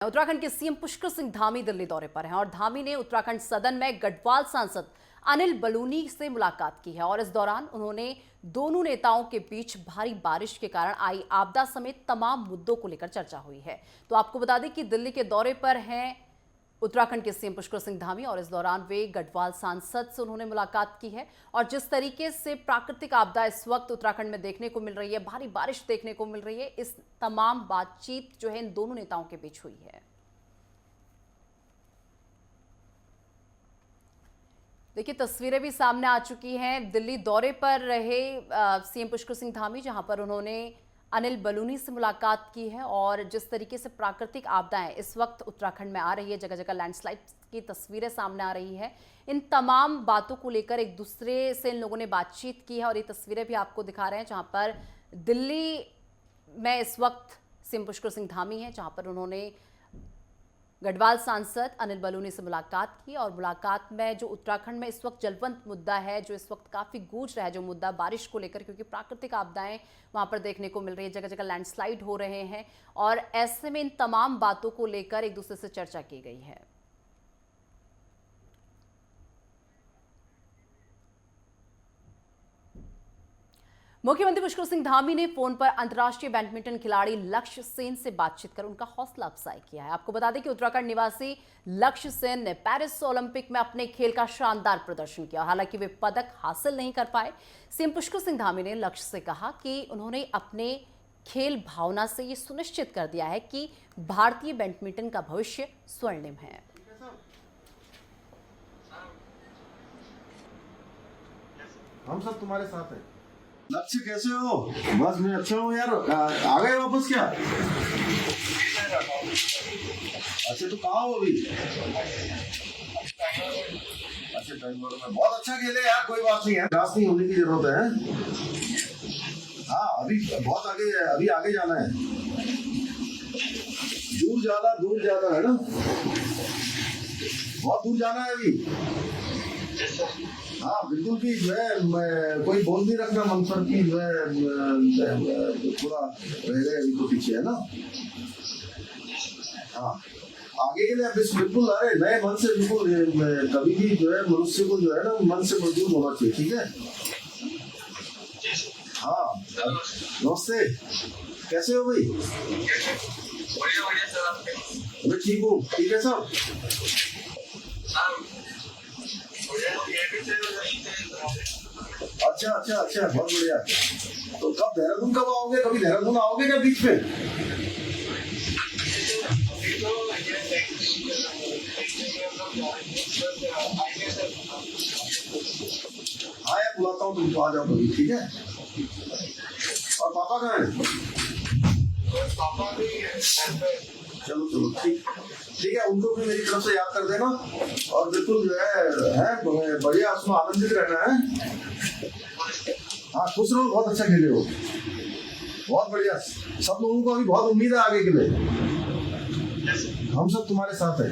उत्तराखंड के सीएम पुष्कर सिंह धामी दिल्ली दौरे पर हैं और धामी ने उत्तराखंड सदन में गढ़वाल सांसद अनिल बलूनी से मुलाकात की है और इस दौरान उन्होंने दोनों नेताओं के बीच भारी बारिश के कारण आई आपदा समेत तमाम मुद्दों को लेकर चर्चा हुई है। तो आपको बता दें कि दिल्ली के दौरे पर हैं उत्तराखंड के सीएम पुष्कर सिंह धामी और इस दौरान वे गढ़वाल सांसद से उन्होंने मुलाकात की है। और जिस तरीके से प्राकृतिक आपदा इस वक्त उत्तराखंड में देखने को मिल रही है, भारी बारिश देखने को मिल रही है, इस तमाम बातचीत जो है इन दोनों नेताओं के बीच हुई है। देखिए, तस्वीरें भी सामने आ चुकी हैं। दिल्ली दौरे पर रहे सीएम पुष्कर सिंह धामी, जहां पर उन्होंने अनिल बलूनी से मुलाकात की है और जिस तरीके से प्राकृतिक आपदाएं इस वक्त उत्तराखंड में आ रही है, जगह जगह लैंडस्लाइड की तस्वीरें सामने आ रही है, इन तमाम बातों को लेकर एक दूसरे से इन लोगों ने बातचीत की है। और ये तस्वीरें भी आपको दिखा रहे हैं जहां पर दिल्ली में इस वक्त सीएम पुष्कर सिंह धामी है, जहां पर उन्होंने गढ़वाल सांसद अनिल बलूनी से मुलाकात की। और मुलाकात में जो उत्तराखंड में इस वक्त जलवंत मुद्दा है, जो इस वक्त काफ़ी गूंज रहा है, जो मुद्दा बारिश को लेकर, क्योंकि प्राकृतिक आपदाएं वहां पर देखने को मिल रही है, जगह जगह लैंडस्लाइड हो रहे हैं और ऐसे में इन तमाम बातों को लेकर एक दूसरे से चर्चा की गई है। मुख्यमंत्री पुष्कर सिंह धामी ने फोन पर अंतर्राष्ट्रीय बैडमिंटन खिलाड़ी लक्ष्य सेन से बातचीत कर उनका हौसला अफजाई किया है। आपको बता दें कि उत्तराखंड निवासी लक्ष्य सेन ने पेरिस ओलंपिक में अपने खेल का शानदार प्रदर्शन किया। हालांकि वे पदक हासिल नहीं कर पाए। सीएम पुष्कर सिंह धामी ने लक्ष्य से कहा कि उन्होंने अपने खेल भावना से ये सुनिश्चित कर दिया है कि भारतीय बैडमिंटन का भविष्य स्वर्णिम है। हम सब तुम्हारे साथ हैं। लक्ष्य कैसे हो? बस मैं अच्छा हूँ यार। आ गए वापस क्या? अच्छा, तो कहाँ हो अभी? अच्छा, बेंगलोर में। बहुत अच्छा खेले यार, कोई बात नहीं है, निराश नहीं होने की जरूरत है। हाँ, अभी बहुत आगे, अभी आगे जाना है, दूर ज्यादा है ना, बहुत दूर जाना है अभी। हाँ बिल्कुल, भी जो है कोई बोल नहीं रखना मन पर की जो है पूरा रह गए अभी तो पीछे है ना। हाँ, आगे के लिए बिल्कुल, अरे नए मन से बिल्कुल, कभी भी जो है मनुष्य को जो है ना मन से मजबूत होना चाहिए, ठीक है। हाँ, नमस्ते, कैसे हो भाई? मैं ठीक हूँ, ठीक है सब। अच्छा, बहुत बढ़िया। तो कब देहरादून कब आओगे? कभी देहरादून आओगे क्या बीच में? हाँ यार, बुलाता हूँ, तुमको आ जाओ कभी, ठीक है। और पापा कहाँ हैं? चलो ठीक है, उनको भी मेरी तरफ से याद कर देना और बिल्कुल जो है बढ़िया, उसमें आनंदित रहना है। हाँ, खुश रहो, बहुत अच्छा खेले हो, बहुत बढ़िया। सब लोगों को अभी बहुत उम्मीद है आगे के लिए। हम सब तुम्हारे साथ हैं,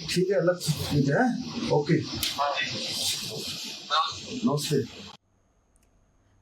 ठीक है लक्ष्य, ठीक है, ओके, नमस्ते।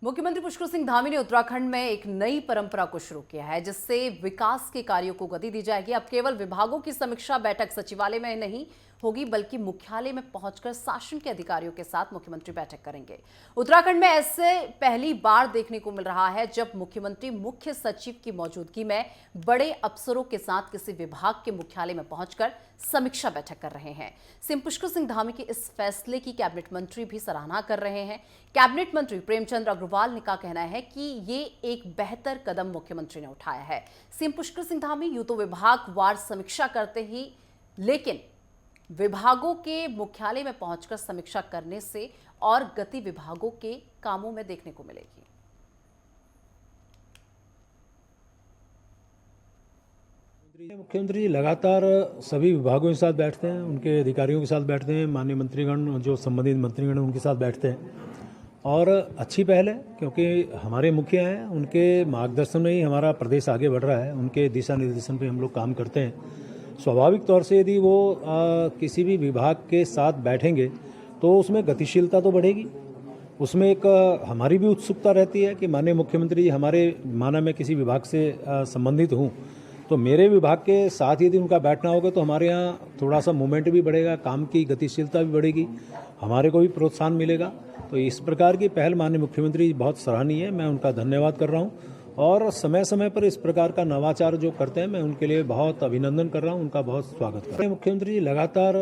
मुख्यमंत्री पुष्कर सिंह धामी ने उत्तराखंड में एक नई परंपरा को शुरू किया है, जिससे विकास के कार्यों को गति दी जाएगी। अब केवल विभागों की समीक्षा बैठक सचिवालय में नहीं होगी, बल्कि मुख्यालय में पहुंचकर शासन के अधिकारियों के साथ मुख्यमंत्री बैठक करेंगे। उत्तराखंड में ऐसे पहली बार देखने को मिल रहा है जब मुख्यमंत्री मुख्य सचिव की मौजूदगी में बड़े अफसरों के साथ किसी विभाग के मुख्यालय में पहुंचकर समीक्षा बैठक कर रहे हैं। सीएम पुष्कर सिंह धामी के इस फैसले की कैबिनेट मंत्री भी सराहना कर रहे हैं। कैबिनेट मंत्री प्रेमचंद अग्रवाल का कहना है कि ये एक बेहतर कदम मुख्यमंत्री ने उठाया है। सीएम पुष्कर सिंह धामी यूं तो विभागवार समीक्षा करते ही, लेकिन विभागों के मुख्यालय में पहुंचकर समीक्षा करने से और गति विभागों के कामों में देखने को मिलेगी। मुख्यमंत्री जी लगातार सभी विभागों के साथ बैठते हैं, उनके अधिकारियों के साथ बैठते हैं, माननीय मंत्रीगण जो संबंधित मंत्रीगण उनके साथ बैठते हैं और अच्छी पहल है, क्योंकि हमारे मुखिया हैं, उनके मार्गदर्शन में ही हमारा प्रदेश आगे बढ़ रहा है, उनके दिशा निर्देशन पे हम लोग काम करते हैं। स्वाभाविक तौर से यदि वो किसी भी विभाग के साथ बैठेंगे तो उसमें गतिशीलता तो बढ़ेगी, उसमें एक हमारी भी उत्सुकता रहती है कि माननीय मुख्यमंत्री जी हमारे माना मैं किसी विभाग से संबंधित हूँ तो मेरे विभाग के साथ यदि उनका बैठना होगा तो हमारे यहाँ थोड़ा सा मूवमेंट भी बढ़ेगा, काम की गतिशीलता भी बढ़ेगी, हमारे को भी प्रोत्साहन मिलेगा। तो इस प्रकार की पहल माननीय मुख्यमंत्री बहुत सराहनीय है, मैं उनका धन्यवाद कर रहा हूँ। और समय समय पर इस प्रकार का नवाचार जो करते हैं मैं उनके लिए बहुत अभिनंदन कर रहा हूँ, उनका बहुत स्वागत कर रहा हूँ। मुख्यमंत्री जी लगातार।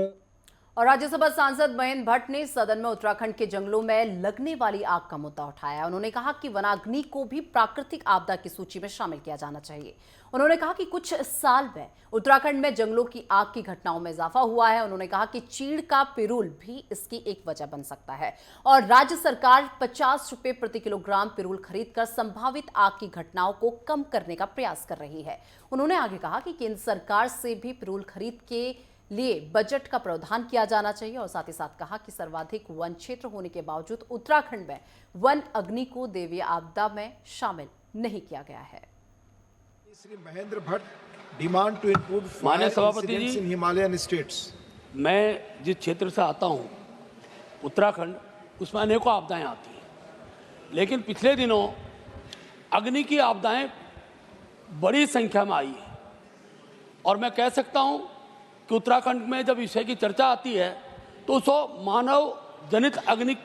और राज्यसभा सांसद महेंद्र भट्ट ने सदन में उत्तराखंड के जंगलों में लगने वाली आग का मुद्दा उठाया। उन्होंने कहा कि वनाग्नि को भी प्राकृतिक आपदा की सूची में शामिल किया जाना चाहिए। उन्होंने कहा कि कुछ साल में उत्तराखंड में जंगलों की आग की घटनाओं में इजाफा हुआ है। उन्होंने कहा कि चीड़ का पिरूल भी इसकी एक वजह बन सकता है और राज्य सरकार 50 रुपए प्रति किलोग्राम पिरूल खरीदकर संभावित आग की घटनाओं को कम करने का प्रयास कर रही है। उन्होंने आगे कहा कि केंद्र सरकार से भी पिरूल खरीद के लिए बजट का प्रावधान किया जाना चाहिए और साथ ही साथ कहा कि सर्वाधिक वन क्षेत्र होने के बावजूद उत्तराखंड में वन अग्नि को दैवीय आपदा में शामिल नहीं किया गया है। Shri Mahendra Bhatt demand to include माननीय सभापति जी, इन हिमालयन स्टेट्स। मैं जिस क्षेत्र से आता हूं उत्तराखंड, उसमें अनेकों आपदाएं आती हैं, लेकिन पिछले दिनों अग्नि की आपदाएं बड़ी संख्या में आई है और मैं कह सकता हूं कि उत्तराखंड में जब विषय की चर्चा आती है तो उसको मानव जनित अग्नि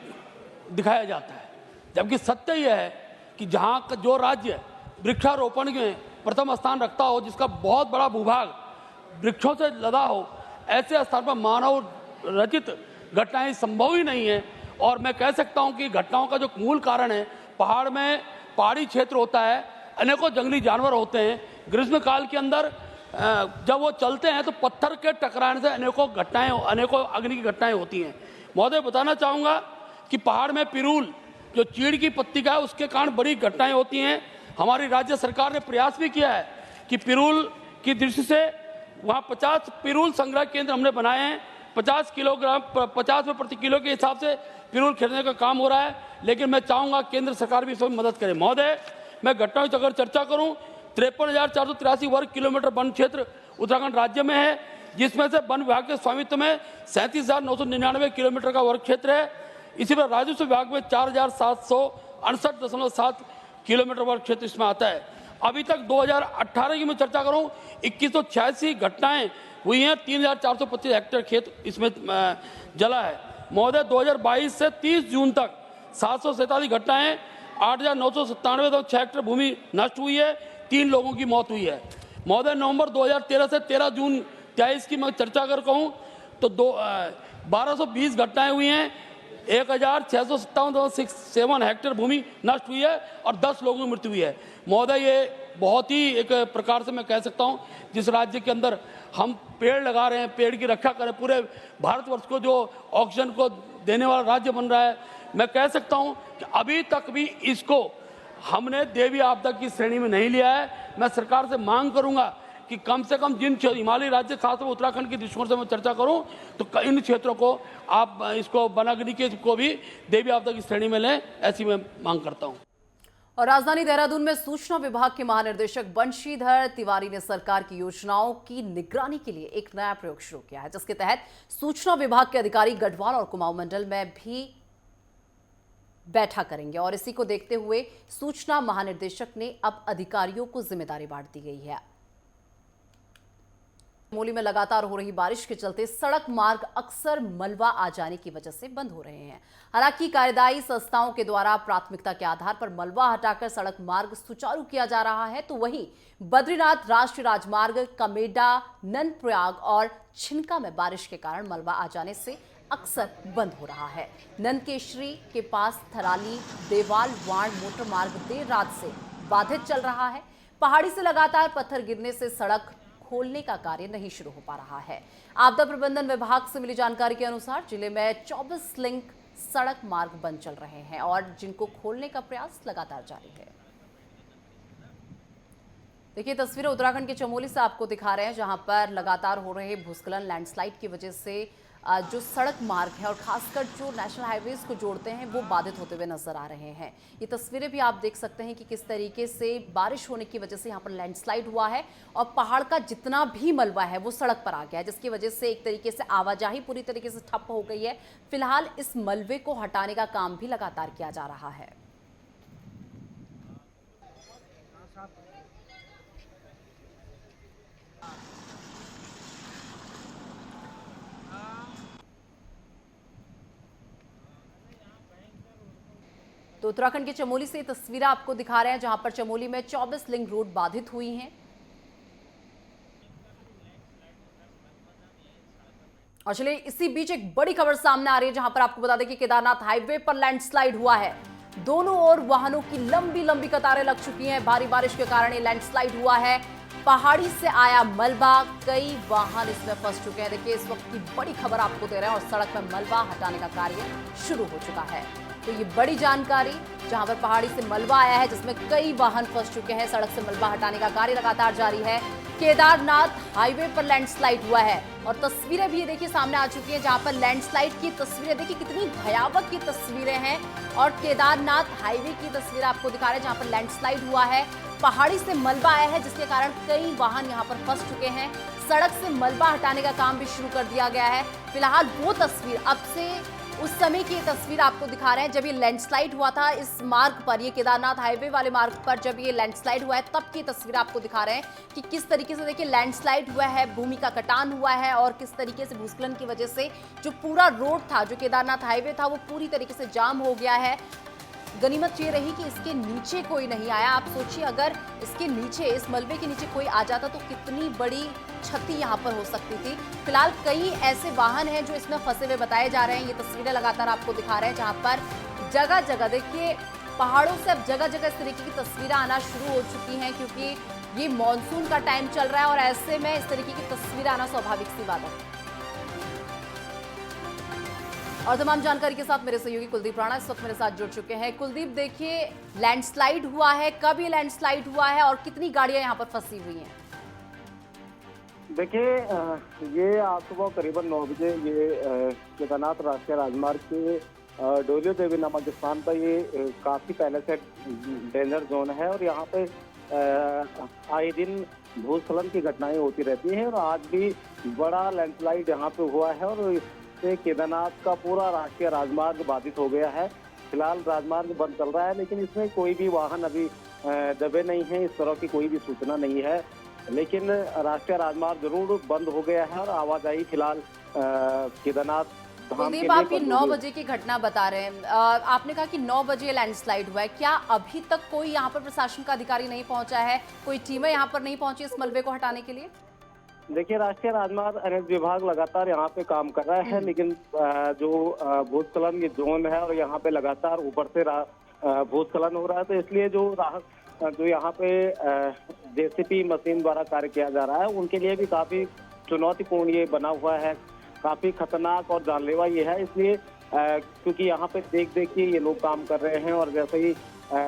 दिखाया जाता है, जबकि सत्य यह है कि जहाँ का जो राज्य वृक्षारोपण में प्रथम स्थान रखता हो, जिसका बहुत बड़ा भूभाग वृक्षों से लदा हो, ऐसे स्थान पर मानव रचित घटनाएं संभव ही नहीं है। और मैं कह सकता हूं कि घटनाओं का जो मूल कारण है, पहाड़ में पहाड़ी क्षेत्र होता है, अनेकों जंगली जानवर होते हैं। ग्रीष्मकाल के अंदर जब वो चलते हैं तो पत्थर के टकराने से अनेकों अग्नि की घटनाएं होती हैं। महोदय, बताना चाहूँगा कि पहाड़ में पिरूल जो चीड़ की पत्ती का है, उसके कारण बड़ी घटनाएं होती हैं। हमारी राज्य सरकार ने प्रयास भी किया है कि पिरूल की दृष्टि से वहाँ 50 पिरूल संग्रह केंद्र हमने बनाए हैं। 50 किलोग्राम 50 रुपये प्रति किलो के हिसाब से पिरूल खरीदने का काम हो रहा है, लेकिन मैं चाहूँगा केंद्र सरकार भी इसमें मदद करे। महोदय, मैं घटनाओं की अगर चर्चा करूँ, 53,483 वर्ग किलोमीटर वन क्षेत्र उत्तराखंड राज्य में है, जिसमें से वन विभाग के स्वामित्व में 37,999 किलोमीटर का वर्ग क्षेत्र है। इसी पर राजस्व विभाग में 4,768.7 किलोमीटर वर्ग क्षेत्र इसमें आता है। अभी तक 2018 की मैं चर्चा करूं, 2186 घटनाएं हुई हैं, 3,425 हेक्टेयर खेत इसमें जला है। महोदय, 2022 से 30 जून तक 747 घटनाएं, 8,997.6 हेक्टेयर भूमि नष्ट हुई है, 3 लोगों की मौत हुई है। महोदय, नवंबर 2013 से 13 जून 23 की मैं चर्चा अगर कहूँ तो 1220 घटनाएं हुई हैं, 1,657.67 हेक्टेयर भूमि नष्ट हुई है और 10 लोगों की मृत्यु हुई है। महोदय, ये बहुत ही एक प्रकार से मैं कह सकता हूँ, जिस राज्य के अंदर हम पेड़ लगा रहे हैं, पेड़ की रक्षा करें, पूरे भारतवर्ष को जो ऑक्सीजन को देने वाला राज्य बन रहा है, मैं कह सकता हूँ कि अभी तक भी इसको हमने दैवीय आपदा की श्रेणी में नहीं लिया है। मैं सरकार से मांग करूंगा कि कम से कम जिन हिमालयी राज्य, खासतौर पर उत्तराखंड की दृष्टिकोण से मैं चर्चा करूं, तो इन क्षेत्रों को आप इसको वनाग्नि के को भी दैवीय आपदा की श्रेणी में लें, ऐसी मैं मांग करता हूं। और राजधानी देहरादून में सूचना विभाग के महानिदेशक बंशीधर तिवारी ने सरकार की योजनाओं की निगरानी के लिए एक नया प्रयोग शुरू किया है, जिसके तहत सूचना विभाग के अधिकारी गढ़वाल और कुमाऊं मंडल में भी बैठक करेंगे। और इसी को देखते हुए सूचना महानिदेशक ने अब अधिकारियों को जिम्मेदारी बांट दी गई है। चमोली में लगातार हो रही बारिश के चलते सड़क मार्ग अक्सर मलबा आ जाने की वजह से बंद हो रहे हैं। हालांकि कार्यदायी संस्थाओं के द्वारा प्राथमिकता के आधार पर मलबा हटाकर सड़क मार्ग सुचारू किया जा रहा है, तो वहीं बद्रीनाथ राष्ट्रीय राजमार्ग कमेडा, नंदप्रयाग और छिनका में बारिश के कारण मलबा आ जाने से अक्सर बंद हो रहा है। नंदकेशरी के पास थराली देवाल वाण मोटर मार्ग देर रात से बाधित चल रहा है। पहाड़ी से लगातार पत्थर गिरने से सड़क खोलने का कार्य नहीं शुरू हो पा रहा है। आपदा प्रबंधन विभाग से मिली जानकारी के अनुसार जिले में 24 लिंक सड़क मार्ग बंद चल रहे हैं और जिनको खोलने का प्रयास लगातार जारी है। देखिए तस्वीरें उत्तराखंड के चमोली से आपको दिखा रहे हैं, जहां पर लगातार हो रहे भूस्खलन, लैंडस्लाइड की वजह से जो सड़क मार्ग है और खासकर जो नेशनल हाईवेज को जोड़ते हैं वो बाधित होते हुए नजर आ रहे हैं। ये तस्वीरें भी आप देख सकते हैं कि किस तरीके से बारिश होने की वजह से यहाँ पर लैंडस्लाइड हुआ है और पहाड़ का जितना भी मलबा है वो सड़क पर आ गया है, जिसकी वजह से एक तरीके से आवाजाही पूरी तरीके से ठप हो गई है। फिलहाल इस मलबे को हटाने का काम भी लगातार किया जा रहा है। उत्तराखंड के चमोली से तस्वीरें आपको दिखा रहे हैं, जहां पर चमोली में 24 लिंक रोड बाधित हुई हैं। और चलिए इसी बीच एक बड़ी खबर सामने आ रही है, जहां पर आपको बता दें कि केदारनाथ हाईवे पर लैंडस्लाइड हुआ है। दोनों ओर वाहनों की लंबी लंबी कतारें लग चुकी हैं। भारी बारिश के कारण ये लैंडस्लाइड हुआ है। पहाड़ी से आया मलबा, कई वाहन इसमें फंस चुके हैं। देखिए इस वक्त की बड़ी खबर आपको दे रहे हैं और सड़क पर मलबा हटाने का कार्य शुरू हो चुका है। तो ये बड़ी जानकारी, जहां पर पहाड़ी से मलबा आया है जिसमें कई वाहन फंस चुके हैं। सड़क से मलबा हटाने का कार्य लगातार जारी है। केदारनाथ हाईवे पर लैंडस्लाइड हुआ है और तस्वीरें भी ये देखिए सामने आ चुकी हैं, जहां पर लैंडस्लाइड की तस्वीरें देखिए कितनी भयावह की तस्वीरें हैं। और केदारनाथ हाईवे की तस्वीर आपको दिखा रहे हैं, जहां पर लैंडस्लाइड हुआ है। पहाड़ी से मलबा आया है जिसके कारण कई वाहन यहां पर फंस चुके हैं। सड़क से मलबा हटाने का काम भी शुरू कर दिया गया है। फिलहाल वो तस्वीर, अब से उस समय की तस्वीर आपको दिखा रहे हैं जब ये लैंडस्लाइड हुआ था। इस मार्ग पर, ये केदारनाथ हाईवे वाले मार्ग पर जब ये लैंडस्लाइड हुआ है तब की तस्वीर आपको दिखा रहे हैं कि किस तरीके से देखिए लैंडस्लाइड हुआ है, भूमि का कटान हुआ है और किस तरीके से भूस्खलन की वजह से जो पूरा रोड था, जो केदारनाथ हाईवे था, वो पूरी तरीके से जाम हो गया है। गनीमत ये रही कि इसके नीचे कोई नहीं आया। आप सोचिए अगर इसके नीचे, इस मलबे के नीचे कोई आ जाता तो कितनी बड़ी क्षति यहाँ पर हो सकती थी। फिलहाल कई ऐसे वाहन हैं जो इसमें फंसे हुए बताए जा रहे हैं। ये तस्वीरें लगातार आपको दिखा रहे हैं, जहाँ पर जगह जगह देखिए पहाड़ों से अब जगह जगह इस तरीके की तस्वीरें आना शुरू हो चुकी हैं, क्योंकि ये मानसून का टाइम चल रहा है और ऐसे में इस तरीके की तस्वीरें आना स्वाभाविक सी बात है। और तमाम जानकारी के साथ मेरे सहयोगी कुलदीप राणा इस वक्त मेरे साथ जुड़ चुके हैं। कुलदीप, देखिए लैंडस्लाइड हुआ है, कब ये लैंडस्लाइड हुआ है और कितनी गाड़ियां यहाँ पर फंसी हुई हैं? देखिए ये आज सुबह करीबन 9 बजे ये केदारनाथ राष्ट्रीय राजमार्ग के डोलियो देवी नामक स्थान पर ये काफी पहले से डेंजर जोन है और यहाँ पे आए दिन भूस्खलन की घटनाएं होती रहती हैं और आज भी बड़ा लैंडस्लाइड यहाँ पे हुआ है और से केदारनाथ का पूरा राष्ट्रीय राजमार्ग बाधित हो गया है। फिलहाल राजमार्ग बंद चल रहा है, लेकिन इसमें कोई भी वाहन अभी दबे नहीं है, इस तरह की कोई भी सूचना नहीं है। लेकिन राष्ट्रीय राजमार्ग जरूर बंद हो गया है और आवाजाही फिलहाल केदारनाथ धाम के कुलदीप, आप ये 9 बजे की घटना बता रहे हैं। आपने कहा कि 9 बजे लैंडस्लाइड हुआ है। क्या अभी तक कोई यहाँ पर प्रशासन का अधिकारी नहीं पहुंचा है, कोई टीमें यहाँ पर नहीं पहुंची इस मलबे को हटाने के लिए? देखिए राष्ट्रीय राजमार्ग अनेक विभाग लगातार यहाँ पे काम कर रहा है, लेकिन जो भूस्खलन ये जोन है और यहाँ पे लगातार ऊपर से भूस्खलन हो रहा है, तो इसलिए जो यहाँ पे जेसीबी मशीन द्वारा कार्य किया जा रहा है उनके लिए भी काफी चुनौतीपूर्ण ये बना हुआ है, काफी खतरनाक और जानलेवा ये है। इसलिए क्योंकि यहाँ पे देख के ये लोग काम कर रहे हैं और जैसे ही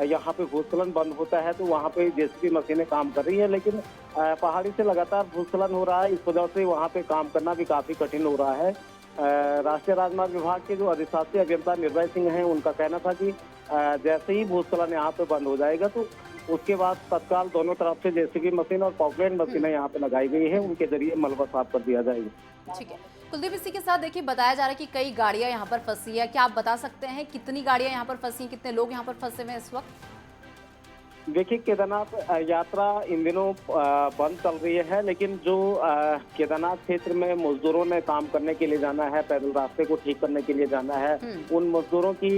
यहाँ पे भूस्खलन बंद होता है तो वहाँ पे जेसीबी मशीनें काम कर रही है, लेकिन पहाड़ी से लगातार भूस्खलन हो रहा है, इस वजह से वहाँ पे काम करना भी काफी कठिन हो रहा है। राष्ट्रीय राजमार्ग विभाग के जो अधिशासी अभियंता निर्भय सिंह हैं, उनका कहना था कि जैसे ही भूस्खलन यहाँ पे बंद हो जाएगा तो उसके बाद तत्काल दोनों तरफ से जेसीबी मशीन और पॉकलेट मशीनें यहाँ पे लगाई गई है, उनके जरिए मलबा साफ कर दिया जाएगा। ठीक है कुलदीप, इसी के साथ देखिए बताया जा रहा है कि कई गाड़ियां यहाँ पर फंसी है। क्या आप बता सकते हैं कितनी गाड़ियां यहाँ पर फंसी, कितने लोग यहाँ पर फंसे हुए हैं इस वक्त? देखिए केदारनाथ यात्रा इन दिनों बंद चल रही है, लेकिन जो केदारनाथ क्षेत्र में मजदूरों ने काम करने के लिए जाना है, पैदल रास्ते को ठीक करने के लिए जाना है, उन मजदूरों की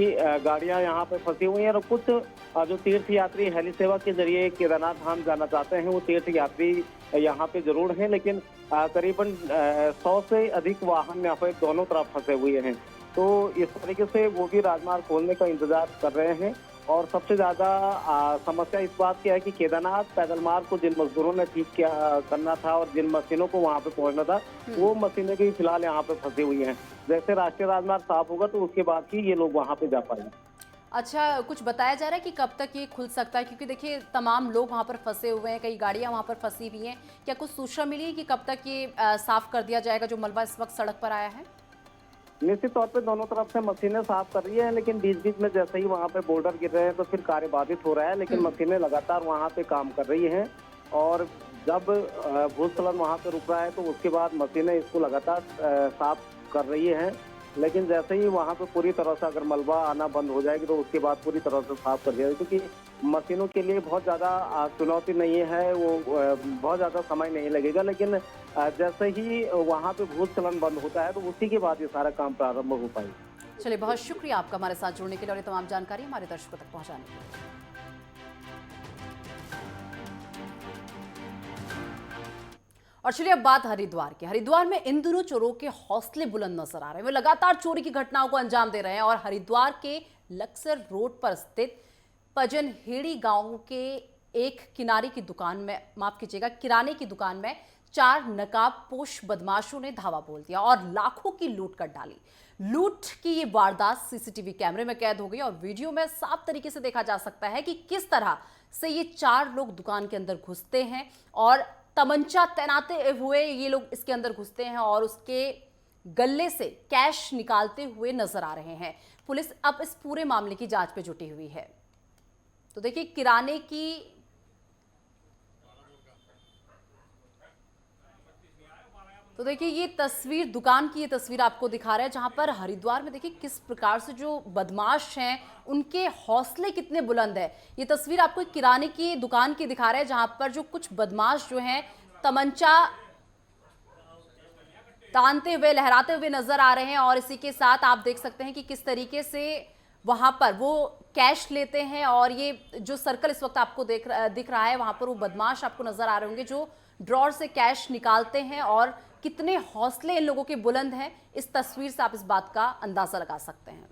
गाड़ियां यहाँ पे फंसी हुई हैं और कुछ जो तीर्थ यात्री हेली सेवा के जरिए केदारनाथ धाम जाना चाहते हैं वो तीर्थ यात्री यहाँ पे जरूर हैं, लेकिन करीबन 100 से अधिक वाहन यहाँ पे दोनों तरफ फंसे हुए हैं। तो इस तरीके से वो भी राजमार्ग खोलने का इंतजार कर रहे हैं। और सबसे ज्यादा समस्या इस बात की है कि केदारनाथ पैदल मार्ग को जिन मजदूरों ने ठीक करना था और जिन मशीनों को वहां पे पहुंचना था, वो मशीनें भी फिलहाल यहाँ पे फंसी हुई हैं। जैसे राष्ट्रीय राजमार्ग साफ होगा तो उसके बाद ही ये लोग वहां पे जा पाएंगे। अच्छा, कुछ बताया जा रहा है कि कब तक ये खुल सकता है, क्योंकि देखिए तमाम लोग वहाँ पर फंसे हुए हैं, कई गाड़ियाँ वहाँ पर फंसी हुई हैं। क्या कुछ सूचना मिली है कि कब तक ये साफ कर दिया जाएगा जो मलबा इस वक्त सड़क पर आया है? निश्चित तौर पे दोनों तरफ से मशीनें साफ कर रही है, लेकिन बीच बीच में जैसे ही वहाँ पे बॉर्डर गिर रहे हैं तो फिर कार्य बाधित हो रहा है, लेकिन मशीनें लगातार वहाँ पे काम कर रही हैं और जब भूस्खलन वहाँ पे रुक रहा है तो उसके बाद मशीनें इसको लगातार साफ कर रही हैं। लेकिन जैसे ही वहाँ पे पूरी तरह से अगर मलबा आना बंद हो जाएगी तो उसके बाद पूरी तरह से साफ कर दिया जाएगा, क्योंकि मशीनों के लिए बहुत ज़्यादा चुनौती नहीं है, वो बहुत ज़्यादा समय नहीं लगेगा। लेकिन जैसे ही वहाँ पे भूस्खलन बंद होता है तो उसी के बाद ये सारा काम प्रारंभ हो पाएगा। चलिए, बहुत शुक्रिया आपका हमारे साथ जुड़ने के लिए और ये तमाम जानकारी हमारे दर्शकों तक पहुंचाने के लिए। और चलिए अब बात हरिद्वार की। हरिद्वार में इन दिनों चोरों के हौसले बुलंद नजर आ रहे हैं। वे लगातार चोरी की घटनाओं को अंजाम दे रहे हैं और हरिद्वार के लक्सर रोड पर स्थित पजनहेड़ी गांव के एक किराने की दुकान में 4 नकाबपोश बदमाशों ने धावा बोल दिया और लाखों की लूट कर डाली। लूट की ये वारदात सीसीटीवी कैमरे में कैद हो गई और वीडियो में साफ तरीके से देखा जा सकता है कि किस तरह से ये 4 लोग दुकान के अंदर घुसते हैं और तमंचा तैनाते हुए ये लोग इसके अंदर घुसते हैं और उसके गले से कैश निकालते हुए नजर आ रहे हैं। पुलिस अब इस पूरे मामले की जांच पे जुटी हुई है। तो देखिए, किराने की ये तस्वीर, दुकान की ये तस्वीर आपको दिखा रहा है, जहां पर हरिद्वार में देखिए किस प्रकार से जो बदमाश हैं उनके हौसले कितने बुलंद है। ये तस्वीर आपको एक किराने की दुकान की दिखा रहा है, जहां पर जो कुछ बदमाश जो हैं तमंचा तानते हुए, लहराते हुए नजर आ रहे हैं और इसी के साथ आप देख सकते हैं कि किस तरीके से वहां पर वो कैश लेते हैं। और ये जो सर्कल इस वक्त आपको दिख रहा है, वहां पर वो बदमाश आपको नजर आ रहे होंगे जो ड्रॉर से कैश निकालते हैं और कितने हौसले इन लोगों के बुलंद हैं, इस तस्वीर से आप इस बात का अंदाजा लगा सकते हैं।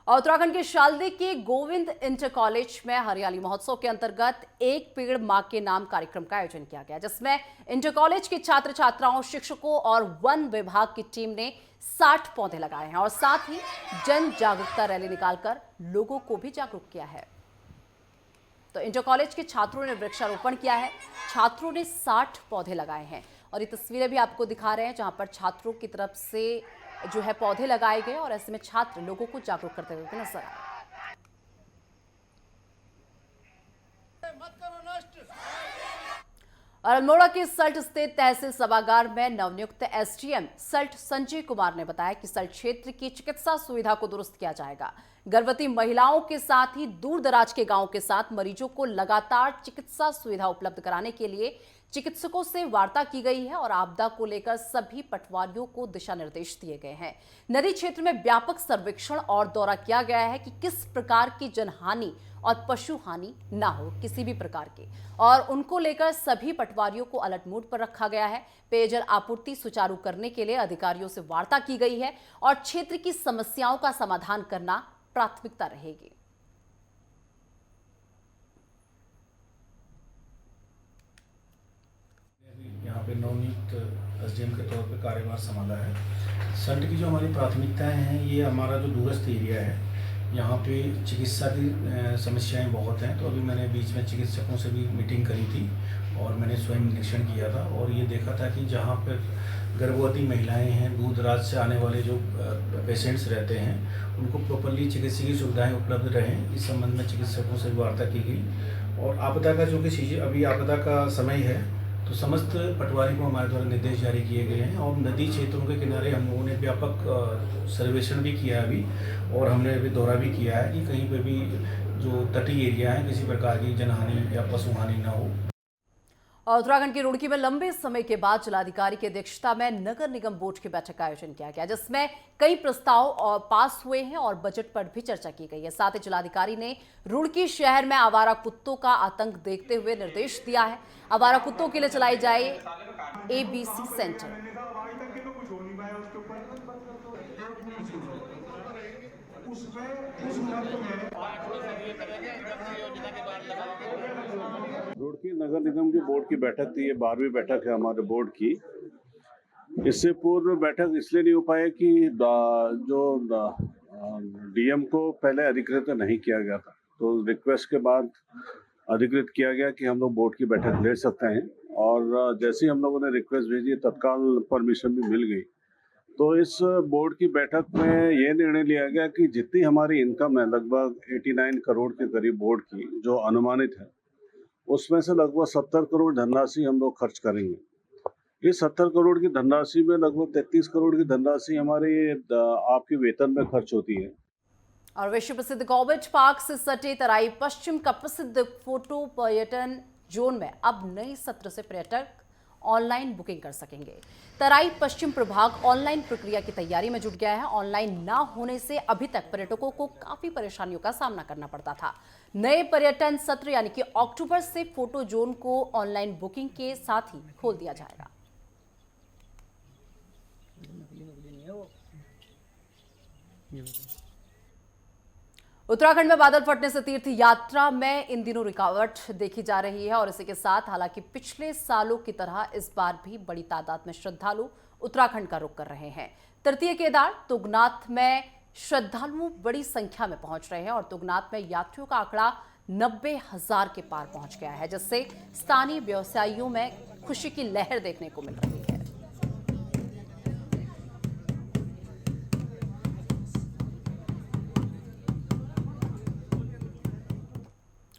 और उत्तराखंड के शालदी के गोविंद इंटर कॉलेज में हरियाली महोत्सव के अंतर्गत एक पेड़ मां के नाम कार्यक्रम का आयोजन किया गया, जिसमें इंटर कॉलेज के छात्र छात्राओं, शिक्षकों और वन विभाग की टीम ने 60 पौधे लगाए हैं और साथ ही जन जागरूकता रैली निकालकर लोगों को भी जागरूक किया है। तो इंटर कॉलेज के छात्रों ने वृक्षारोपण किया है। छात्रों ने 60 पौधे लगाए हैं और ये तस्वीरें भी आपको दिखा रहे हैं, जहां पर छात्रों की तरफ से जो है पौधे लगाए गए और ऐसे में छात्र लोगों को जागरूक करते हुए नजर आए। और अल्मोड़ा के सल्ट स्थित तहसील सभागार में नवनियुक्त एसडीएम सल्ट संजय कुमार ने बताया कि सल्ट क्षेत्र की चिकित्सा सुविधा को दुरुस्त किया जाएगा। गर्भवती महिलाओं के साथ ही दूर दराज के गांवों के साथ मरीजों को लगातार चिकित्सा सुविधा उपलब्ध कराने के लिए चिकित्सकों से वार्ता की गई है और आपदा को लेकर सभी पटवारियों को दिशा निर्देश दिए गए हैं। नदी क्षेत्र में व्यापक सर्वेक्षण और दौरा किया गया है कि किस प्रकार की जनहानि और पशु हानि ना हो किसी भी प्रकार की, और उनको लेकर सभी पटवारियों को अलर्ट मोड पर रखा गया है। पेयजल आपूर्ति सुचारू करने के लिए अधिकारियों से वार्ता की गई है और क्षेत्र की समस्याओं का समाधान करना प्राथमिकता रहेगी। यहाँ पे नवनियुक्त एसडीएम के तौर पे कार्यभार संभाला है। सल्ट की जो हमारी प्राथमिकताएं हैं, ये हमारा जो दूरस्थ एरिया है, यहाँ पे चिकित्सा की समस्याएं बहुत हैं। तो अभी मैंने बीच में चिकित्सकों से भी मीटिंग करी थी और मैंने स्वयं निरीक्षण किया था और ये देखा था कि जहाँ पर गर्भवती महिलाएं हैं, दूर दराज से आने वाले जो पेशेंट्स रहते हैं, उनको प्रॉपरली चिकित्सीय सुविधाएं उपलब्ध रहें, इस संबंध में चिकित्सकों से वार्ता की गई। और आपदा का जो कि अभी आपदा का समय है, तो समस्त पटवारी को हमारे द्वारा निर्देश जारी किए गए हैं और नदी क्षेत्रों के किनारे हम लोगों ने व्यापक सर्वेक्षण भी किया है अभी, और हमने अभी दौरा भी किया है कि कहीं पे भी जो तटीय एरिया है किसी प्रकार की जनहानि या पशु हानि ना हो। और उत्तराखंड के रुड़की में लंबे समय के बाद जिलाधिकारी की अध्यक्षता में नगर निगम बोर्ड की बैठक का आयोजन किया गया, जिसमें कई प्रस्ताव और पास हुए हैं और बजट पर भी चर्चा की गई है। साथ ही जिलाधिकारी ने रुड़की शहर में आवारा कुत्तों का आतंक देखते हुए निर्देश दिया है, आवारा कुत्तों के लिए चलाई जाए ABC सेंटर। रुड़की नगर निगम की बोर्ड की बैठक थी, ये 12वीं बैठक है हमारे बोर्ड की। इससे पूर्व बैठक इसलिए नहीं हो पाया कि जो डीएम को पहले अधिकृत नहीं किया गया था, तो रिक्वेस्ट के बाद अधिकृत किया गया कि हम लोग बोर्ड की बैठक ले सकते हैं। और जैसे ही हम लोगों ने रिक्वेस्ट भेजी, तत्काल परमिशन भी मिल गई। तो इस बोर्ड की बैठक में ये निर्णय लिया गया कि जितनी हमारी इनकम है, लगभग 89 करोड़ के करीब बोर्ड की जो अनुमानित है, उसमें से लगभग 70 करोड़ धनराशि हम लोग खर्च करेंगे। इस 70 करोड़ की धनराशि में लगभग 33 करोड़ की धनराशि हमारे आपके वेतन में खर्च होती है। और विश्व प्रसिद्ध कॉर्बेट पार्क से सटे तराई पश्चिम का प्रसिद्ध फोटो पर्यटन जोन में अब नए सत्र से पर्यटक ऑनलाइन बुकिंग कर सकेंगे। तराई पश्चिम प्रभाग ऑनलाइन प्रक्रिया की तैयारी में जुट गया है। ऑनलाइन ना होने से अभी तक पर्यटकों को काफी परेशानियों का सामना करना पड़ता था। नए पर्यटन सत्र यानी कि अक्टूबर से फोटो जोन को ऑनलाइन बुकिंग के साथ ही खोल दिया जाएगा। उत्तराखंड में बादल फटने से तीर्थ यात्रा में इन दिनों रुकावट देखी जा रही है और इसी के साथ हालांकि पिछले सालों की तरह इस बार भी बड़ी तादाद में श्रद्धालु उत्तराखंड का रुख कर रहे हैं। तृतीय केदार तुंगनाथ में श्रद्धालु बड़ी संख्या में पहुंच रहे हैं और तुंगनाथ में यात्रियों का आंकड़ा 90,000 के पार पहुंच गया है, जिससे स्थानीय व्यवसायियों में खुशी की लहर देखने को मिल रही है।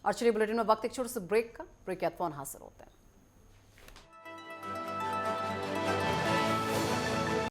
और चलिए बुलेटिन में वक्त एक छोटे से ब्रेक का, ब्रेक के बाद फोन हासिल होते हैं।